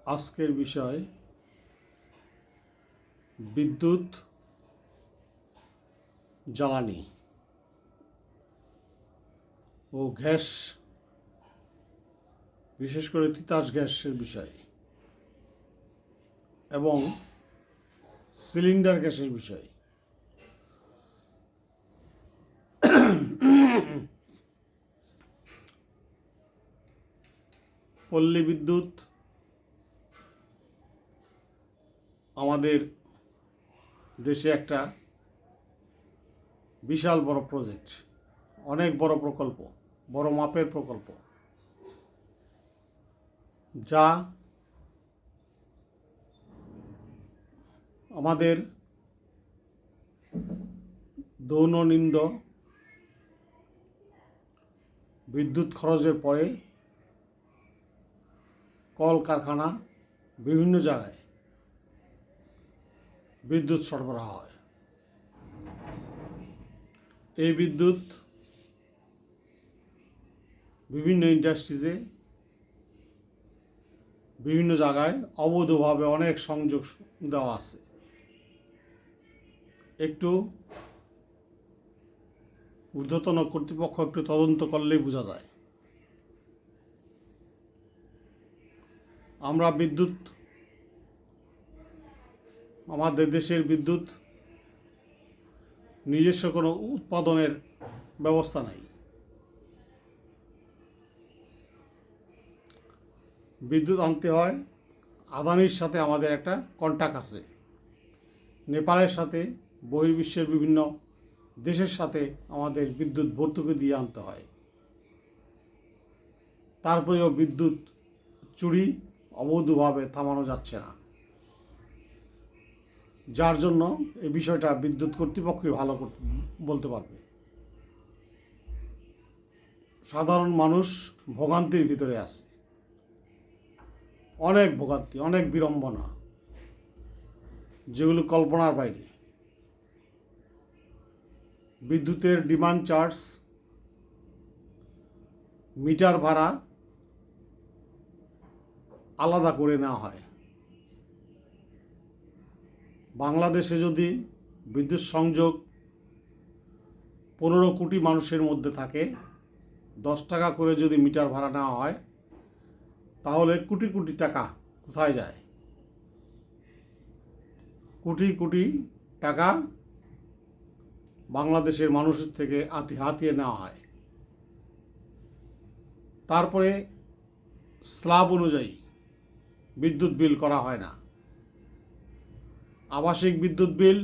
আজকের বিষয় বিদ্যুৎ, জ্বালানি ও গ্যাস, বিশেষ করে তিতাস গ্যাসের বিষয় এবং সিলিন্ডার গ্যাসের বিষয়। পল্লী বিদ্যুৎ আমাদের দেশে একটা বিশাল বড় প্রজেক্ট, অনেক বড় প্রকল্প, বড় মাপের প্রকল্প, যা আমাদের দৈনন্দিন বিদ্যুৎ খরচের পরে কলকারখানা বিভিন্ন জায়গায় বিদ্যুৎ সরবরাহ হয়। এই বিদ্যুৎ বিভিন্ন ইন্ডাস্ট্রিজে বিভিন্ন জায়গায় অবৈধভাবে অনেক সংযোগ দেওয়া আছে। একটু ঊর্ধ্বতন কর্তৃপক্ষ একটু তদন্ত করলেই বোঝা যায়। আমরা বিদ্যুৎ, আমাদের দেশের বিদ্যুৎ নিজস্ব কোনো উৎপাদনের ব্যবস্থা নাই। বিদ্যুৎ আনতে হয়, আদানির সাথে আমাদের একটা কন্ট্যাক্ট আছে, নেপালের সাথে, বহির্বিশ্বের বিভিন্ন দেশের সাথে আমাদের বিদ্যুৎ ভর্তুকি দিয়ে আনতে হয়। তারপরেও বিদ্যুৎ চুরি অবৈধভাবে থামানো যাচ্ছে না, যার জন্য এই বিষয়টা বিদ্যুৎ কর্তৃপক্ষই ভালো বলতে পারবে। সাধারণ মানুষ ভোগান্তির ভিতরে আছে, অনেক ভোগান্তি, অনেক বিড়ম্বনা, যেগুলো কল্পনার বাইরে। বিদ্যুতের ডিমান্ড চার্জ, মিটার ভাড়া আলাদা করে নেওয়া হয়। বাংলাদেশে যদি বিদ্যুৎ সংযোগ 15 কোটি মানুষের মধ্যে থাকে, 10 টাকা করে যদি মিটার ভাড়া নেওয়া হয়, তাহলে কোটি কোটি টাকা কোথায় যায়? কোটি কোটি টাকা বাংলাদেশের মানুষের থেকে হাতিয়ে নেওয়া হয়। তারপরে স্ল্যাব অনুযায়ী বিদ্যুৎ বিল করা হয় না। আবাসিক বিদ্যুৎ বিল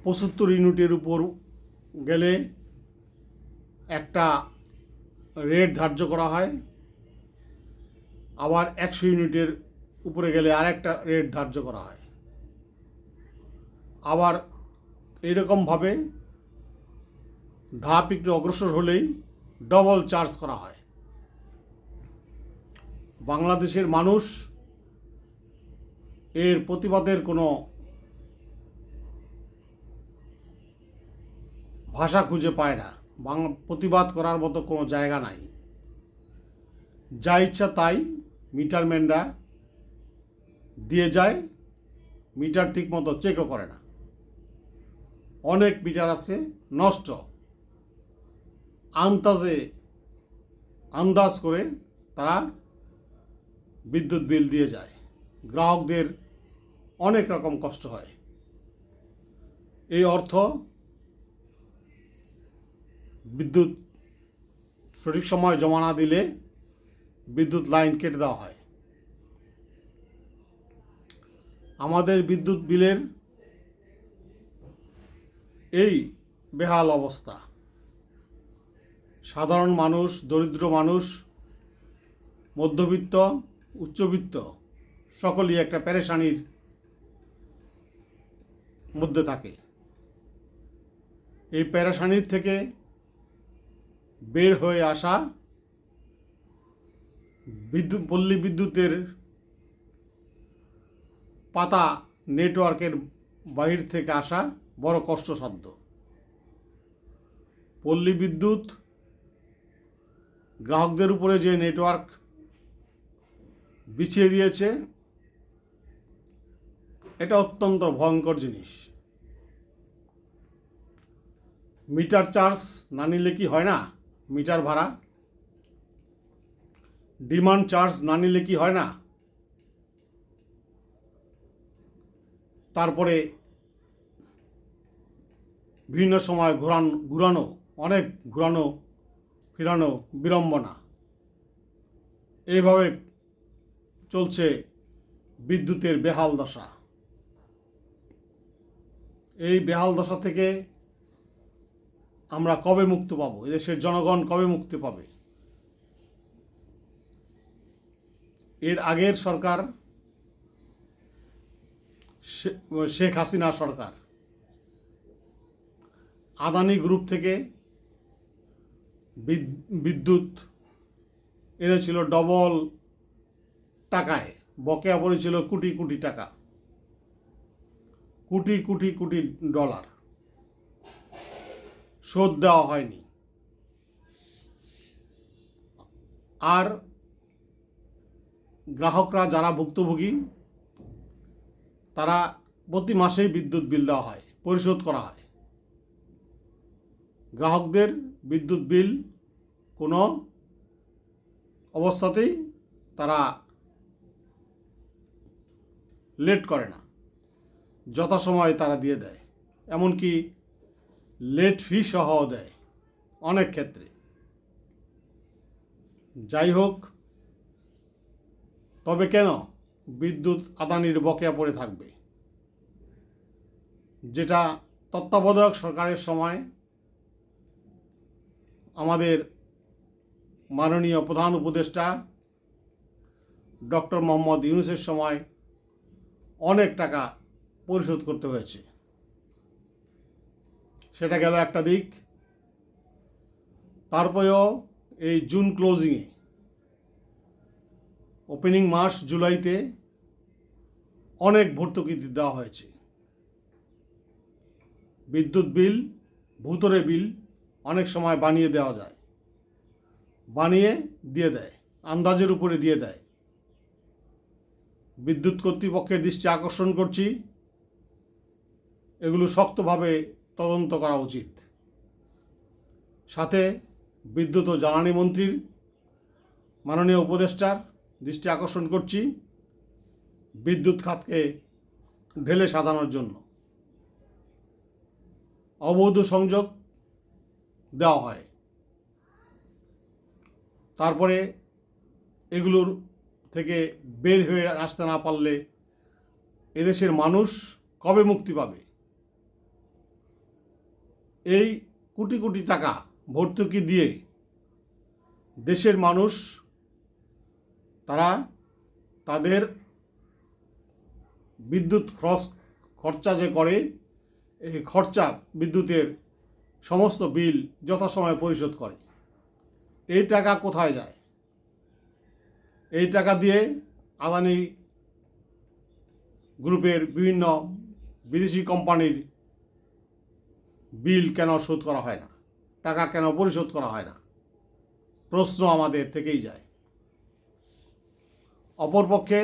75 ইউনিটের উপর গেলে একটা রেট ধার্য করা হয়, আবার 100 ইউনিটের উপরে গেলে আরেকটা রেট ধার্য করা হয়। আবার এইরকমভাবে ধাপ একটু অগ্রসর হলেই ডবল চার্জ করা হয়। বাংলাদেশের মানুষ এর প্রতিবাদের কোনো ভাষা খুঁজে পায় না, প্রতিবাদ করার মতো কোনো জায়গা নাই। যা ইচ্ছা তাই মিটারম্যানরা দিয়ে যায়, মিটার ঠিক মতো চেকও করে না। অনেক মিটার আছে নষ্ট, আন্দাজ করে তারা বিদ্যুৎ বিল দিয়ে যায়। গ্রাহকদের অনেক রকম কষ্ট হয়। এই অর্থ বিদ্যুৎ সঠিক সময় জমা না দিলে বিদ্যুৎ লাইন কেটে দেওয়া হয়। আমাদের বিদ্যুৎ বিলের এই বেহাল অবস্থা, সাধারণ মানুষ, দরিদ্র মানুষ, মধ্যবিত্ত, উচ্চবিত্ত সকলেই একটা পেরেশানির মধ্যে থাকে। এই পেরেশানির থেকে বের হয়ে আসা পল্লী বিদ্যুতের পাতা নেটওয়ার্কের বাহির থেকে আসা বড় কষ্টসাধ্য। পল্লী বিদ্যুৎ গ্রাহকদের উপরে যে নেটওয়ার্ক বিছিয়ে দিয়েছে। এটা অত্যন্ত ভয়ঙ্কর জিনিস। মিটার চার্জ না নিলে কি হয় না? মিটার ভাড়া, ডিমান্ড চার্জ না নিলে কি হয় না? তারপরে বিভিন্ন সময় ঘুরানো, অনেক ঘুরানো ফিরানো, বিড়ম্বনা, এইভাবে চলছে বিদ্যুতের বেহাল দশা। এই বেহাল দশা থেকে আমরা কবে মুক্তি পাবো? এদেশের জনগণ কবে মুক্তি পাবে? এর আগের সরকার, শেখ হাসিনা সরকার, আদানি গ্রুপ থেকে বিদ্যুৎ এনেছিল ডবল টাকায়, বকেয়া পড়েছিল কোটি কোটি টাকা, কোটি কোটি কোটি ডলার, শোধ দেওয়া হয়নি। আর গ্রাহকরা যারা ভুক্তভোগী, তারা প্রতি মাসেই বিদ্যুৎ বিল দেওয়া হয়, পরিশোধ করা হয়। গ্রাহকদের বিদ্যুৎ বিল কোনো অবস্থাতেই তারা লেট করে না, যথাসময়ে তারা দিয়ে দেয়, এমনকি লেট ফি সহ দেয় অনেক ক্ষেত্রে। যাই হোক, তবে কেন বিদ্যুৎ আদানির বকেয়া পড়ে থাকবে? যেটা তত্ত্বাবধায়ক সরকারের সময় আমাদের মাননীয় প্রধান উপদেষ্টা ডক্টর মোহাম্মদ ইউনূসের সময় অনেক টাকা পরিশোধ করতে হয়েছে। সেটা গেল একটা দিক। তারপরেও এই জুন ক্লোজিংয়ে, ওপেনিং মাস জুলাইতে অনেক ভর্তুকি দেওয়া হয়েছে। বিদ্যুৎ বিল, ভূতরে বিল অনেক সময় বানিয়ে দেওয়া যায়, বানিয়ে দিয়ে দেয়, আন্দাজের উপরে দিয়ে দেয়। বিদ্যুৎ কর্তৃপক্ষের দৃষ্টি আকর্ষণ করছি, এগুলো শক্তভাবে তদন্ত করা উচিত। সাথে বিদ্যুৎ ও জ্বালানি মন্ত্রীর, মাননীয় উপদেষ্টার দৃষ্টি আকর্ষণ করছি বিদ্যুৎ খাতকে ঢেলে সাজানোর জন্য। অবৈধ সংযোগ দেওয়া হয়, তারপরে এগুলোর থেকে বের হয়ে আসতে না পারলে এদেশের মানুষ কবে মুক্তি পাবে? এই কোটি কোটি টাকা ভর্তুকি দিয়ে দেশের মানুষ, তারা তাদের বিদ্যুৎ খরচা যে করে, এই খরচা, বিদ্যুতের সমস্ত বিল যথাসময়ে পরিশোধ করে। এই টাকা কোথায় যায়? এই টাকা দিয়ে আদানি গ্রুপের বিভিন্ন বিদেশি কোম্পানির বিল কেন শোধ করা হয় না? টাকা কেন পরিশোধ করা হয় না? প্রশ্ন আমাদের থেকেই যায়। অপরপক্ষে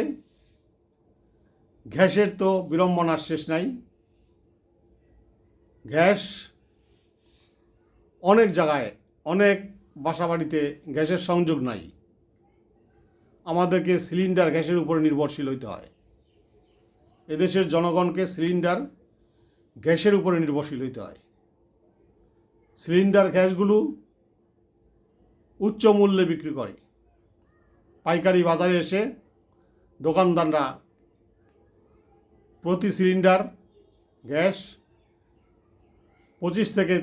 গ্যাসের তো বিড়ম্বনার শেষ নাই। গ্যাস অনেক জায়গায়, অনেক বাসাবাড়িতে গ্যাসের সংযোগ নাই। আমাদেরকে সিলিন্ডার গ্যাসের উপরে নির্ভরশীল হইতে হয়। এদেশের জনগণকে সিলিন্ডার গ্যাসের উপরে নির্ভরশীল হইতে হয়। সিলিন্ডার গ্যাসগুলো উচ্চ মূল্যে বিক্রি করে। পাইকারি বাজারে এসে দোকানদাররা প্রতি সিলিন্ডার গ্যাস 25 থেকে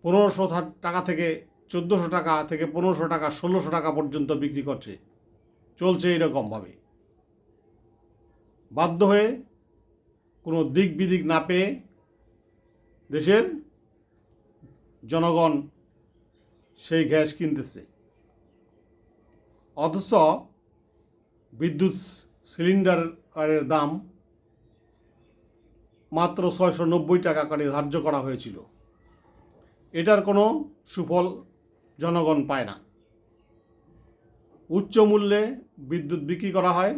1500 টাকা থেকে 1400 টাকা থেকে 1500 টাকা, 1600 টাকা পর্যন্ত বিক্রি করছে। চলছে এইরকমভাবে। বাধ্য হয়ে কোনো দিক বিদিক না পেয়ে দেশের জনগণ সেই গ্যাস কিনতেছে। অথচ বিদ্যুৎ সিলিন্ডারের দাম মাত্র 690 টাকা করে ধার্য করা হয়েছিল। এটার কোনো সুফল জনগণ পায় না। উচ্চ মূল্যে বিদ্যুৎ বিক্রি করা হয়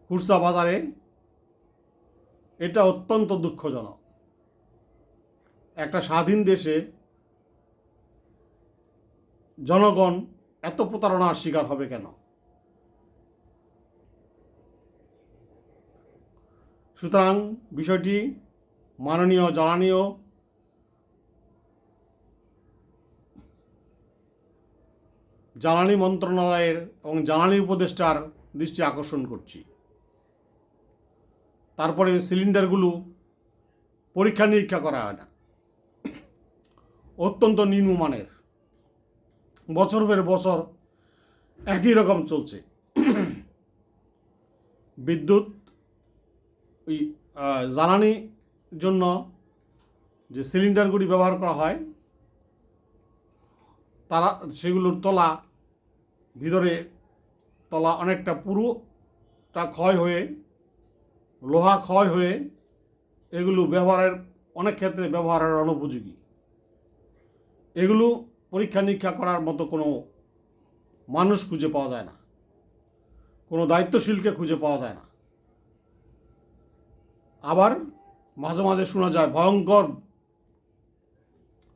খুচরা বাজারে। এটা অত্যন্ত দুঃখজনক। একটা স্বাধীন দেশে জনগণ এত প্রতারণার শিকার হবে কেন? সুতরাং বিষয়টি মাননীয় জ্বালানি মন্ত্রণালয়ের এবং জ্বালানি উপদেষ্টার দৃষ্টি আকর্ষণ করছি। তারপরে সিলিন্ডারগুলো পরীক্ষা নিরীক্ষা করা হয় না, অত্যন্ত নিম্নমানের, বছর পর বছর একই রকম চলছে। বিদ্যুৎ ওই জ্বালানির জন্য যে সিলিন্ডারগুলি ব্যবহার করা হয় তারা সেগুলোর তলা ভিতরে তলা অনেকটা পুরোটা ক্ষয় হয়ে, লোহা ক্ষয় হয়ে এগুলো অনেক ক্ষেত্রে ব্যবহারের অনুপযোগী। এগুলো পরীক্ষা নিরীক্ষা করার মতো কোনো মানুষ খুঁজে পাওয়া যায় না, কোনো দায়িত্বশীলকে খুঁজে পাওয়া যায় না। আবার মাঝে মাঝে শোনা যায় ভয়ঙ্কর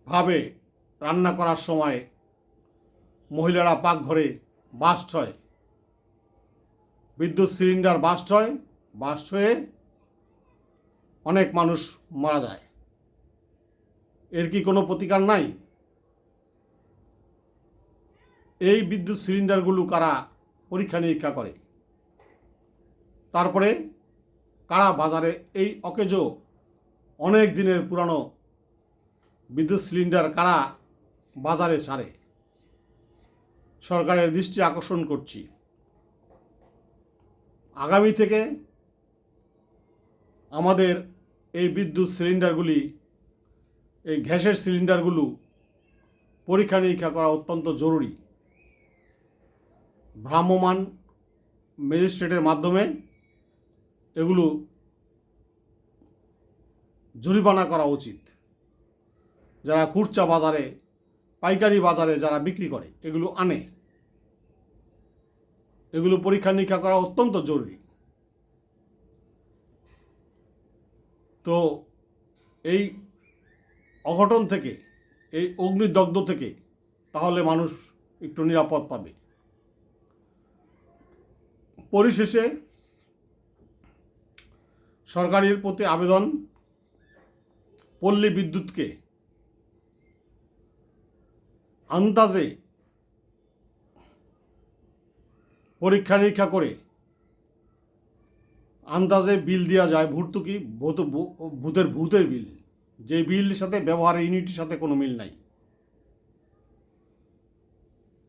ভাবে রান্না করার সময় মহিলারা পাকঘরে বাস্ট হয়, বিদ্যুৎ সিলিন্ডার বাস্ট হয়ে অনেক মানুষ মারা যায়। এর কি কোনো প্রতিকার নাই? এই বিদ্যুৎ সিলিন্ডারগুলো কারা পরীক্ষা নিরীক্ষা করে? তারপরে কারা বাজারে এই অকেজো অনেক দিনের পুরানো বিদ্যুৎ সিলিন্ডার কারা বাজারে ছাড়ে? সরকারের দৃষ্টি আকর্ষণ করছি, আগামী থেকে আমাদের এই বিদ্যুৎ সিলিন্ডারগুলি, এই গ্যাসের সিলিন্ডারগুলো পরীক্ষা নিরীক্ষা করা অত্যন্ত জরুরি। ভ্রাম্যমাণ ম্যাজিস্ট্রেটের মাধ্যমে এগুলো জরিমানা করা উচিত। যারা খুচরা বাজারে, পাইকারি বাজারে যারা বিক্রি করে এগুলো আনে, এগুলো পরীক্ষা নিরীক্ষা করা অত্যন্ত জরুরি। তো এই অঘটন থেকে, এই অগ্নিদগ্ধ থেকে তাহলে মানুষ একটু নিরাপদ পাবে। পরিশেষে সরকারের প্রতি আবেদন, পল্লী বিদ্যুৎকে আন্দাজে পরীক্ষা নিরীক্ষা করে আন্দাজে বিল দেওয়া যায়, ভূতের বিল, যে বিলের সাথে ব্যবহারের ইউনিটের সাথে কোনো মিল নাই।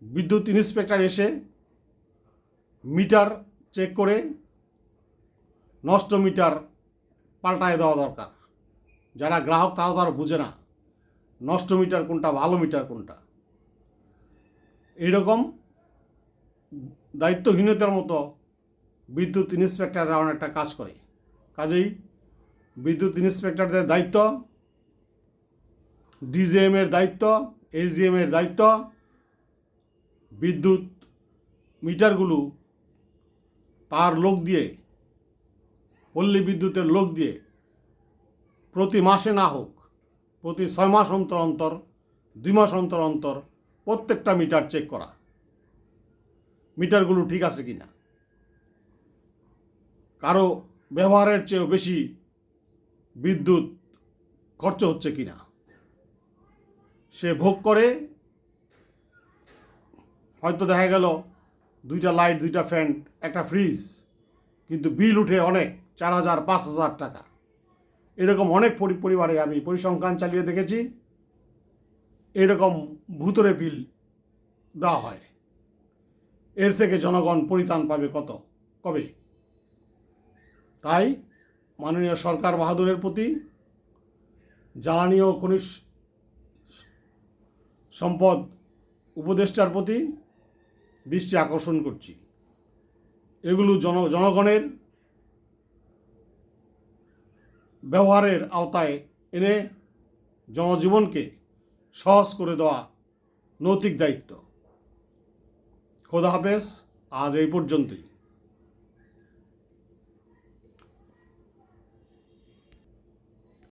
বিদ্যুৎ ইন্সপেক্টর এসে মিটার চেক করে নষ্ট মিটার পাল্টায় দেওয়া দরকার। যারা গ্রাহক তারা বুঝে না নষ্ট মিটার কোনটা, ভালো মিটার কোনটা। এইরকম দায়িত্বহীনতার মতো বিদ্যুৎ ইন্সপেক্টররা অনেকটা কাজ করে। কাজেই বিদ্যুৎ ইন্সপেক্টরদের দায়িত্ব, ডিজিএম এর দায়িত্ব, এসডিএম এর দায়িত্ব বিদ্যুৎ মিটারগুলো তার লোক দিয়ে, পল্লী বিদ্যুতের লোক দিয়ে প্রতি মাসে না হোক, প্রতি 6 মাস অন্তর অন্তর, 2 মাস অন্তর অন্তর প্রত্যেকটা মিটার চেক করা, মিটারগুলো ঠিক আছে কিনা, কারো ব্যবহারের চেয়েও বেশি বিদ্যুৎ খরচ হচ্ছে কিনা। সে ভোগ করে, হয়তো দেখা গেল 2টা লাইট, 2টা ফ্যান, একটা ফ্রিজ, কিন্তু বিল উঠে অনেক 4,000 5,000 টাকা। এরকম অনেক পরিবারে আমি পরিসংখ্যান চালিয়ে দেখেছি, এরকম ভূতরে বিল দেওয়া হয়। এর থেকে জনগণ পরিত্রাণ পাবে কবে? তাই মাননীয় সরকার বাহাদুরের প্রতি, জ্বালানি ও খনিজ সম্পদ উপদেষ্টার প্রতি দৃষ্টি আকর্ষণ করছি। এগুলো জনগণের ব্যবহারের আওতায় এনে জনজীবনকে সহজ করে দেওয়া নৈতিক দায়িত্ব। খোদা হাফেজ, আজ এই পর্যন্তই।